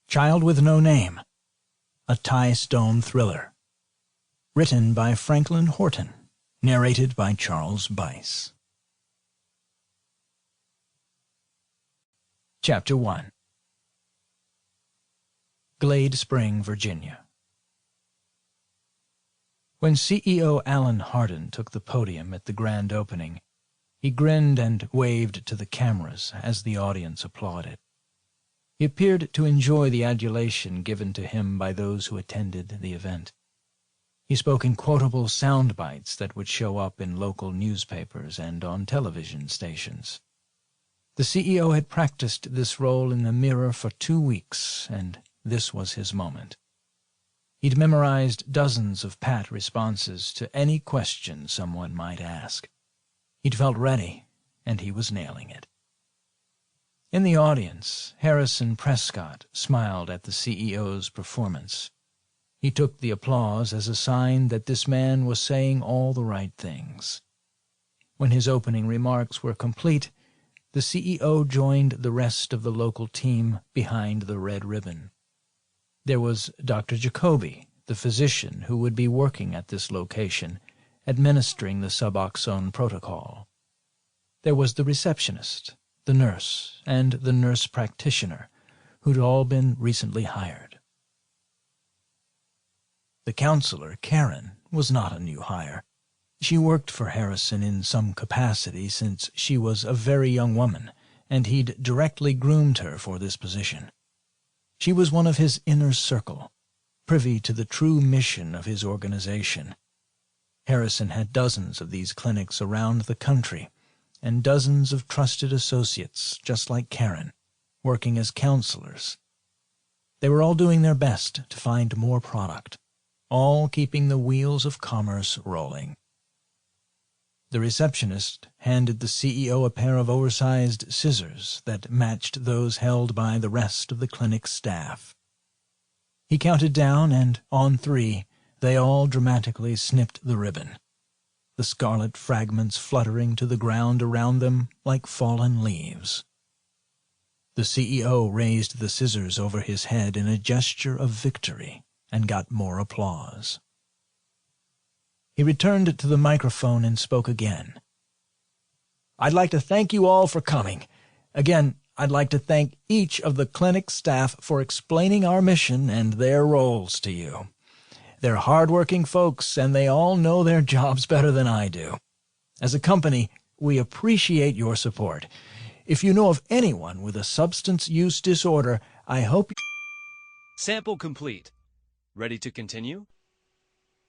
Child with No Name, a Ty Stone thriller. Written by Franklin Horton. Narrated by Charles Bice. Chapter 1. Glade Spring, Virginia. When CEO Alan Horton took the podium at the grand opening, he grinned and waved to the cameras as the audience applauded. He appeared to enjoy the adulation given to him by those who attended the event. He spoke in quotable sound bites that would show up in local newspapers and on television stations. The CEO had practiced this role in the mirror for 2 weeks, and this was his moment. He'd memorized dozens of pat responses to any question someone might ask. He'd felt ready, and he was nailing it. In the audience, Harrison Prescott smiled at the CEO's performance. He took the applause as a sign that this man was saying all the right things. When his opening remarks were complete, the CEO joined the rest of the local team behind the red ribbon. There was Dr. Jacoby, the physician who would be working at this location, administering the Suboxone protocol. There was the receptionist, the nurse, and the nurse practitioner, who'd all been recently hired. The counselor, Karen, was not a new hire. She worked for Harrison in some capacity since she was a very young woman, and he'd directly groomed her for this position. She was one of his inner circle, privy to the true mission of his organization. Harrison had dozens of these clinics around the country, and dozens of trusted associates, just like Karen, working as counselors. They were all doing their best to find more product, all keeping the wheels of commerce rolling. The receptionist handed the CEO a pair of oversized scissors that matched those held by the rest of the clinic staff. He counted down, and on 3, they all dramatically snipped the ribbon, the scarlet fragments fluttering to the ground around them like fallen leaves. The CEO raised the scissors over his head in a gesture of victory and got more applause. He returned to the microphone and spoke again. "I'd like to thank you all for coming. Again, I'd like to thank each of the clinic staff for explaining our mission and their roles to you. They're hard-working folks, and they all know their jobs better than I do. As a company, we appreciate your support. If you know of anyone with a substance use disorder, I hope..." Sample complete. Ready to continue?